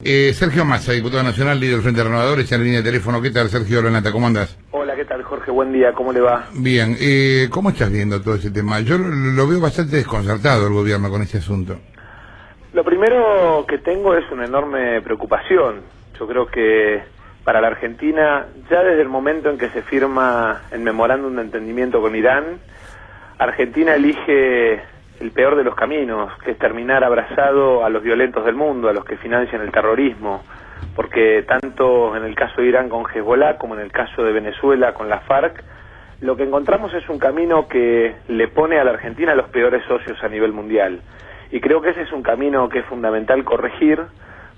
Sergio Massa, diputado nacional, líder del Frente Renovador, está en la línea de teléfono. ¿Qué tal, Sergio Lanata? ¿Cómo andás? Hola, ¿qué tal, Jorge? Buen día, ¿cómo le va? Bien, ¿cómo estás viendo todo ese tema? Yo lo veo bastante desconcertado el gobierno con este asunto. Lo primero que tengo es una enorme preocupación. Yo creo que para la Argentina, ya desde el momento en que se firma el memorándum de entendimiento con Irán, Argentina elige el peor de los caminos, que es terminar abrazado a los violentos del mundo, a los que financian el terrorismo, porque tanto en el caso de Irán con Hezbollah como en el caso de Venezuela con la FARC, lo que encontramos es un camino que le pone a la Argentina los peores socios a nivel mundial. Y creo que ese es un camino que es fundamental corregir,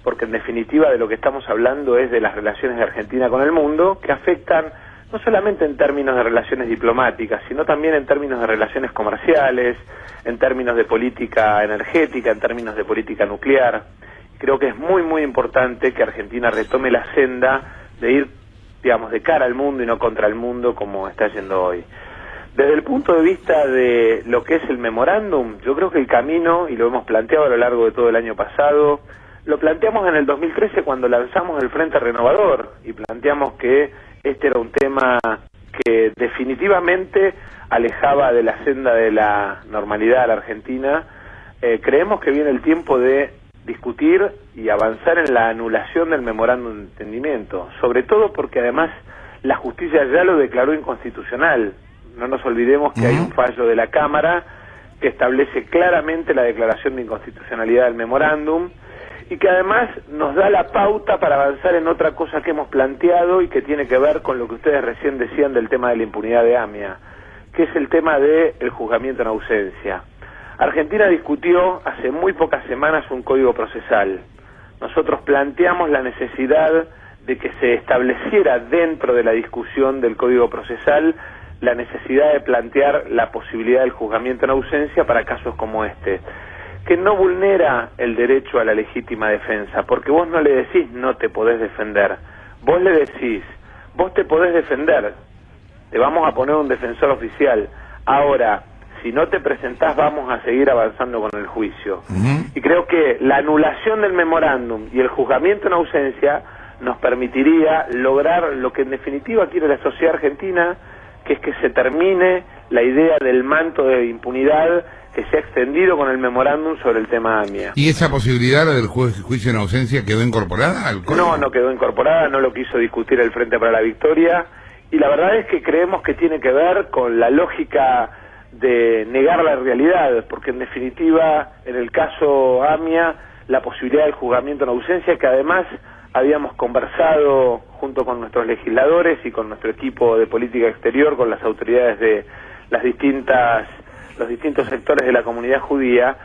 porque en definitiva de lo que estamos hablando es de las relaciones de Argentina con el mundo, que afectan no solamente en términos de relaciones diplomáticas, sino también en términos de relaciones comerciales, en términos de política energética, en términos de política nuclear. Creo que es muy importante que Argentina retome la senda de ir, digamos, de cara al mundo y no contra el mundo como está yendo hoy. Desde el punto de vista de lo que es el memorándum, yo creo que el camino, y lo hemos planteado a lo largo de todo el año pasado, lo planteamos en el 2013 cuando lanzamos el Frente Renovador y planteamos que este era un tema que definitivamente alejaba de la senda de la normalidad a la Argentina. Creemos que viene el tiempo de discutir y avanzar en la anulación del memorándum de entendimiento, sobre todo porque además la justicia ya lo declaró inconstitucional. No nos olvidemos que hay un fallo de la Cámara que establece claramente la declaración de inconstitucionalidad del memorándum y que además nos da la pauta para avanzar en otra cosa que hemos planteado y que tiene que ver con lo que ustedes recién decían del tema de la impunidad de AMIA, que es el tema del juzgamiento en ausencia. Argentina discutió hace muy pocas semanas un código procesal. Nosotros planteamos la necesidad de que se estableciera dentro de la discusión del código procesal la necesidad de plantear la posibilidad del juzgamiento en ausencia para casos como este, que no vulnera el derecho a la legítima defensa, porque vos no le decís no te podés defender, vos le decís, vos te podés defender, te vamos a poner un defensor oficial, ahora, si no te presentás vamos a seguir avanzando con el juicio. Y creo que la anulación del memorándum y el juzgamiento en ausencia nos permitiría lograr lo que en definitiva quiere la sociedad argentina, que es que se termine la idea del manto de impunidad que se ha extendido con el memorándum sobre el tema AMIA. ¿Y esa posibilidad, la del juicio en ausencia, quedó incorporada al código? No quedó incorporada, no lo quiso discutir el Frente para la Victoria, y la verdad es que creemos que tiene que ver con la lógica de negar la realidad, porque en definitiva, en el caso AMIA, la posibilidad del juzgamiento en ausencia, que además habíamos conversado junto con nuestros legisladores y con nuestro equipo de política exterior, con las autoridades de los distintos sectores de la comunidad judía,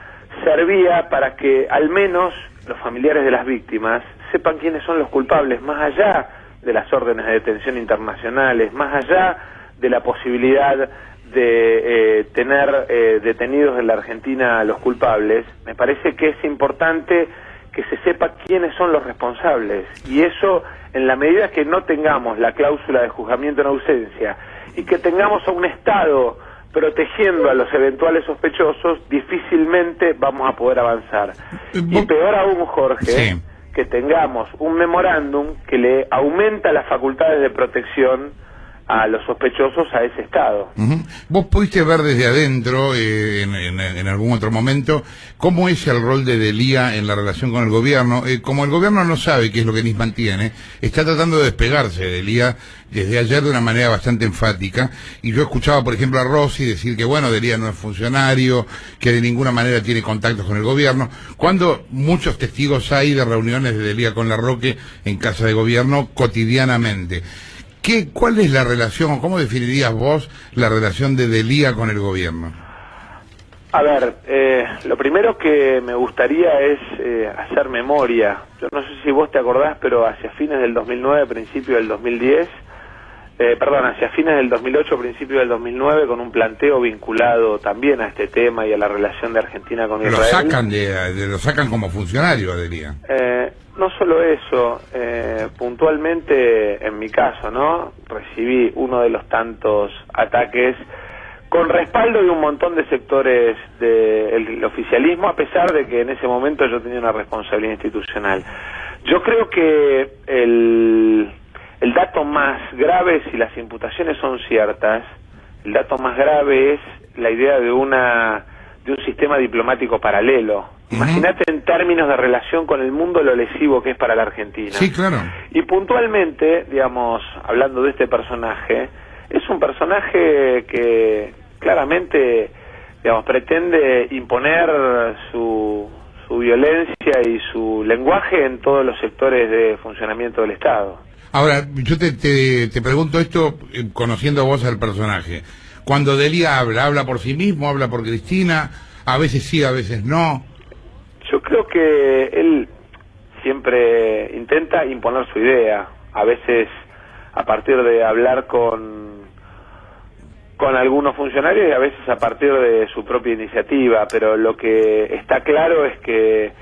servía para que al menos los familiares de las víctimas sepan quiénes son los culpables, más allá de las órdenes de detención internacionales, más allá de la posibilidad de tener detenidos en la Argentina a los culpables. Me parece que es importante que se sepa quiénes son los responsables, y eso, en la medida que no tengamos la cláusula de juzgamiento en ausencia y que tengamos a un Estado protegiendo a los eventuales sospechosos, difícilmente vamos a poder avanzar. Y peor aún, Jorge, sí, que tengamos un memorándum que le aumenta las facultades de protección a los sospechosos a ese Estado. ¿Vos pudiste ver desde adentro, en algún otro momento, cómo es el rol de Delía en la relación con el gobierno? Como el gobierno no sabe qué es lo que Nisman tiene, está tratando de despegarse de Delía desde ayer de una manera bastante enfática, y yo escuchaba, por ejemplo, a Rossi decir que, bueno, Delía no es funcionario, que de ninguna manera tiene contactos con el gobierno, cuando muchos testigos hay de reuniones de Delía con Larroque en casa de gobierno cotidianamente. ¿Cuál es la relación, o cómo definirías vos la relación de Delía con el gobierno? A ver, lo primero que me gustaría es hacer memoria. Yo no sé si vos te acordás, pero hacia fines del 2009, principio del 2010, hacia fines del 2008, principio del 2009, con un planteo vinculado también a este tema y a la relación de Argentina con Israel. Lo sacan como funcionario, Delía. No solo eso, puntualmente en mi caso, ¿no? Recibí uno de los tantos ataques con respaldo de un montón de sectores del oficialismo, a pesar de que en ese momento yo tenía una responsabilidad institucional. Yo creo que el dato más grave, si las imputaciones son ciertas, el dato más grave es la idea de un sistema diplomático paralelo. Imagínate en términos de relación con el mundo lo lesivo que es para la Argentina. Sí, claro. Y puntualmente, digamos, hablando de este personaje, es un personaje que claramente, digamos, pretende imponer su violencia y su lenguaje en todos los sectores de funcionamiento del Estado. Ahora, yo te pregunto esto conociendo a vos al personaje. Cuando Delia habla por sí mismo, habla por Cristina, a veces sí, a veces no. Yo creo que él siempre intenta imponer su idea, a veces a partir de hablar con algunos funcionarios y a veces a partir de su propia iniciativa, pero lo que está claro es que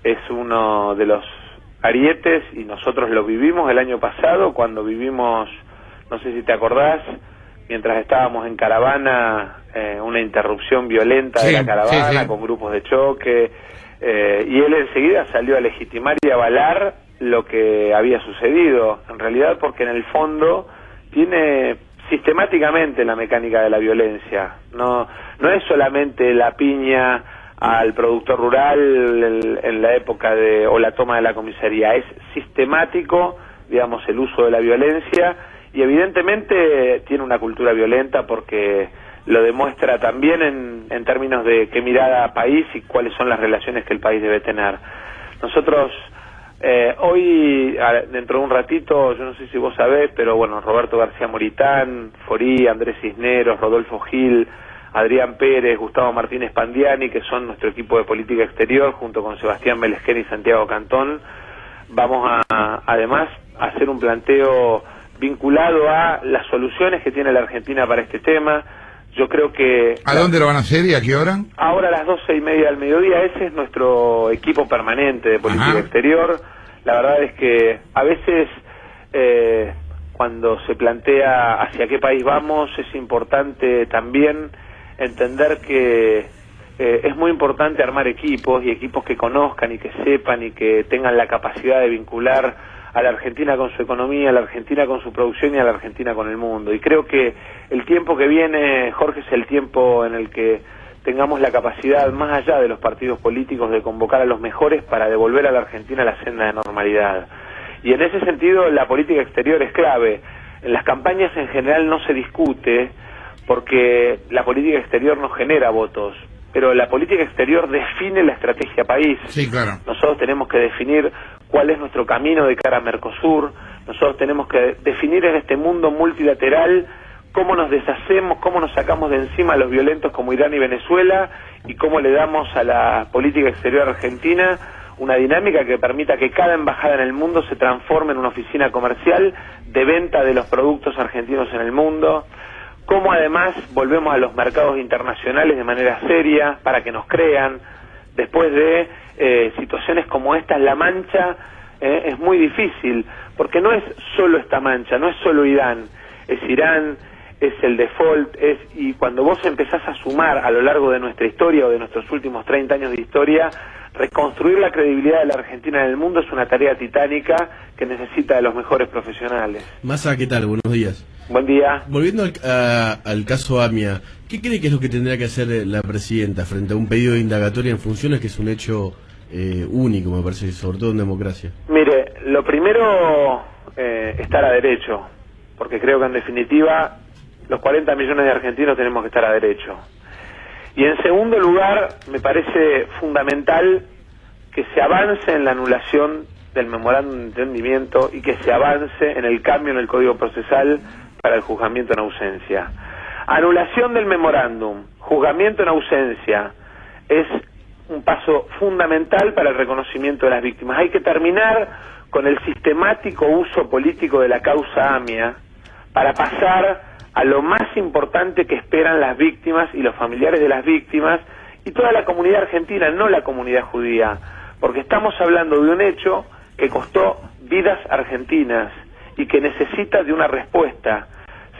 es uno de los arietes, y nosotros lo vivimos el año pasado cuando vivimos, no sé si te acordás, mientras estábamos en caravana, una interrupción violenta de la caravana con grupos de choque, y él enseguida salió a legitimar y avalar lo que había sucedido, en realidad porque en el fondo tiene sistemáticamente la mecánica de la violencia, no es solamente la piña al productor rural en la época o la toma de la comisaría, es sistemático, digamos, el uso de la violencia, y evidentemente tiene una cultura violenta porque lo demuestra también en términos de qué mirada país y cuáles son las relaciones que el país debe tener. Nosotros hoy, dentro de un ratito, yo no sé si vos sabés, pero bueno, Roberto García Moritán, Forí, Andrés Cisneros, Rodolfo Gil, Adrián Pérez, Gustavo Martínez Pandiani, que son nuestro equipo de política exterior, junto con Sebastián Melesquén y Santiago Cantón, vamos además a hacer un planteo vinculado a las soluciones que tiene la Argentina para este tema. Yo creo que... ¿A dónde lo van a hacer y a qué hora? Ahora a las 12:30 del mediodía. Ese es nuestro equipo permanente de política exterior. La verdad es que a veces cuando se plantea hacia qué país vamos, es importante también entender que es muy importante armar equipos, y equipos que conozcan y que sepan y que tengan la capacidad de vincular a la Argentina con su economía, a la Argentina con su producción y a la Argentina con el mundo. Y creo que el tiempo que viene, Jorge, es el tiempo en el que tengamos la capacidad, más allá de los partidos políticos, de convocar a los mejores para devolver a la Argentina la senda de normalidad. Y en ese sentido la política exterior es clave. En las campañas en general no se discute porque la política exterior no genera votos, pero la política exterior define la estrategia país. Sí, claro. Nosotros tenemos que definir cuál es nuestro camino de cara a Mercosur, nosotros tenemos que definir en este mundo multilateral cómo nos deshacemos, cómo nos sacamos de encima a los violentos como Irán y Venezuela, y cómo le damos a la política exterior argentina una dinámica que permita que cada embajada en el mundo se transforme en una oficina comercial de venta de los productos argentinos en el mundo, cómo además volvemos a los mercados internacionales de manera seria para que nos crean. Después de situaciones como estas, la mancha es muy difícil, porque no es solo esta mancha, no es solo Irán, es Irán, es el default, y cuando vos empezás a sumar a lo largo de nuestra historia o de nuestros últimos 30 años de historia, reconstruir la credibilidad de la Argentina en el mundo es una tarea titánica que necesita de los mejores profesionales. Massa, ¿qué tal? Buenos días. Buen día. Volviendo al caso AMIA, ¿qué cree que es lo que tendría que hacer la presidenta frente a un pedido de indagatoria en funciones que es un hecho único, me parece, sobre todo en democracia? Mire, lo primero, estar a derecho, porque creo que en definitiva los 40 millones de argentinos tenemos que estar a derecho. Y en segundo lugar, me parece fundamental que se avance en la anulación del memorándum de entendimiento y que se avance en el cambio en el Código Procesal para el juzgamiento en ausencia. Anulación del memorándum, juzgamiento en ausencia, es un paso fundamental para el reconocimiento de las víctimas. Hay que terminar con el sistemático uso político de la causa AMIA para pasar a lo más importante que esperan las víctimas y los familiares de las víctimas y toda la comunidad argentina, no la comunidad judía, porque estamos hablando de un hecho que costó vidas argentinas y que necesita de una respuesta.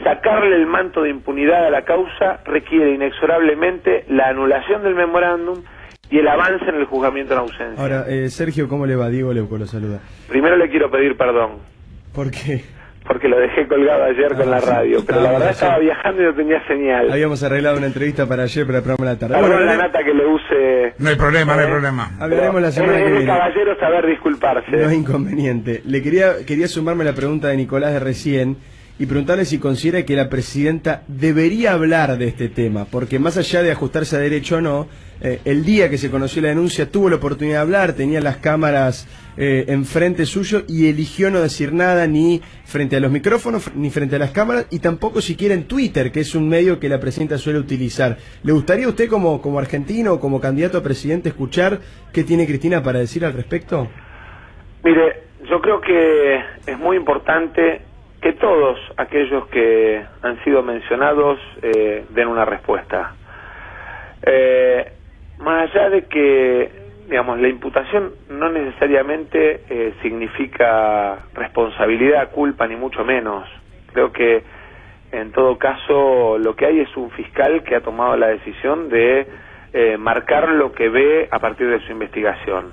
Sacarle el manto de impunidad a la causa requiere inexorablemente la anulación del memorándum y el avance en el juzgamiento en ausencia. Ahora, Sergio, ¿cómo le va? Diego Leuco lo saluda. Primero le quiero pedir perdón. ¿Por qué? Porque lo dejé colgado ayer con la radio, pero la verdad estaba viajando y no tenía señal. Habíamos arreglado una entrevista para ayer, para el programa de la tarde. Perdón la nata que le use... No hay problema, no hay problema. Hablaremos la semana que viene. Es caballero saber disculparse. No es inconveniente. Le quería sumarme a la pregunta de Nicolás de recién y preguntarle si considera que la presidenta debería hablar de este tema, porque más allá de ajustarse a derecho o no, el día que se conoció la denuncia tuvo la oportunidad de hablar, tenía las cámaras enfrente suyo y eligió no decir nada ni frente a los micrófonos ni frente a las cámaras y tampoco siquiera en Twitter, que es un medio que la presidenta suele utilizar. ¿Le gustaría a usted como argentino o como candidato a presidente escuchar qué tiene Cristina para decir al respecto? Mire, yo creo que es muy importante que todos aquellos que han sido mencionados den una respuesta. Más allá de que, digamos, la imputación no necesariamente significa responsabilidad, culpa, ni mucho menos. Creo que, en todo caso, lo que hay es un fiscal que ha tomado la decisión de marcar lo que ve a partir de su investigación.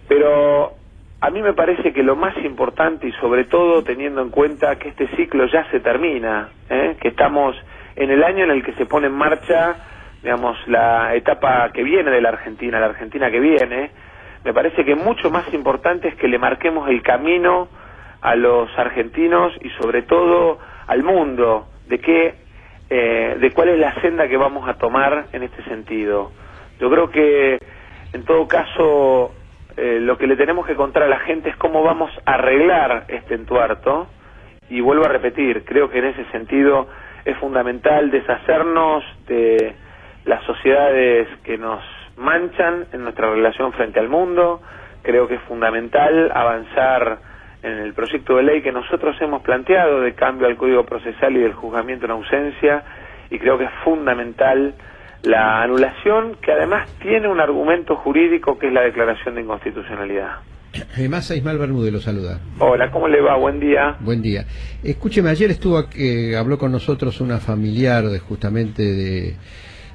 Pero a mí me parece que lo más importante, y sobre todo teniendo en cuenta que este ciclo ya se termina, que estamos en el año en el que se pone en marcha, digamos, la etapa que viene de la Argentina que viene, me parece que mucho más importante es que le marquemos el camino a los argentinos y sobre todo al mundo de cuál es la senda que vamos a tomar en este sentido. Yo creo que, en todo caso, lo que le tenemos que contar a la gente es cómo vamos a arreglar este entuerto, y vuelvo a repetir, creo que en ese sentido es fundamental deshacernos de las sociedades que nos manchan en nuestra relación frente al mundo. Creo que es fundamental avanzar en el proyecto de ley que nosotros hemos planteado de cambio al Código Procesal y del juzgamiento en ausencia, y creo que es fundamental la anulación, que además tiene un argumento jurídico que es la declaración de inconstitucionalidad. Massa, Ismael Bermúdez lo saluda. Hola, ¿cómo le va? Buen día. Buen día. Escúcheme, ayer habló con nosotros una familiar justamente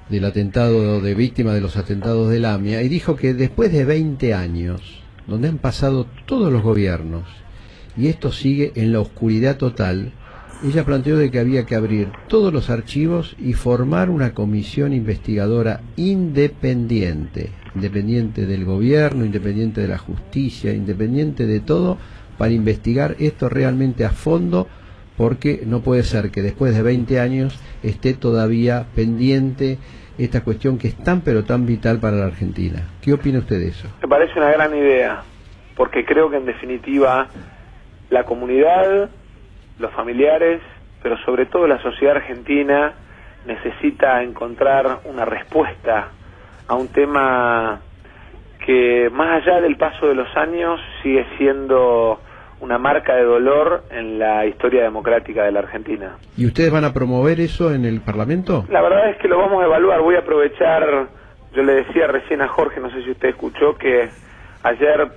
del atentado, de víctima de los atentados del AMIA, y dijo que después de 20 años, donde han pasado todos los gobiernos, y esto sigue en la oscuridad total, ella planteó de que había que abrir todos los archivos y formar una comisión investigadora independiente del gobierno, independiente de la justicia, independiente de todo, para investigar esto realmente a fondo, porque no puede ser que después de 20 años esté todavía pendiente esta cuestión que es tan pero tan vital para la Argentina. ¿Qué opina usted de eso? Me parece una gran idea, porque creo que en definitiva la comunidad, los familiares, pero sobre todo la sociedad argentina necesita encontrar una respuesta a un tema que, más allá del paso de los años, sigue siendo una marca de dolor en la historia democrática de la Argentina. ¿Y ustedes van a promover eso en el Parlamento? La verdad es que lo vamos a evaluar. Voy a aprovechar, yo le decía recién a Jorge, no sé si usted escuchó, que ayer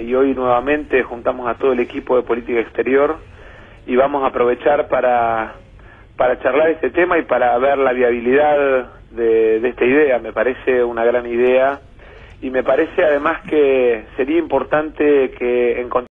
y hoy nuevamente juntamos a todo el equipo de política exterior y vamos a aprovechar para charlar este tema y para ver la viabilidad de esta idea. Me parece una gran idea, y me parece además que sería importante que encontremos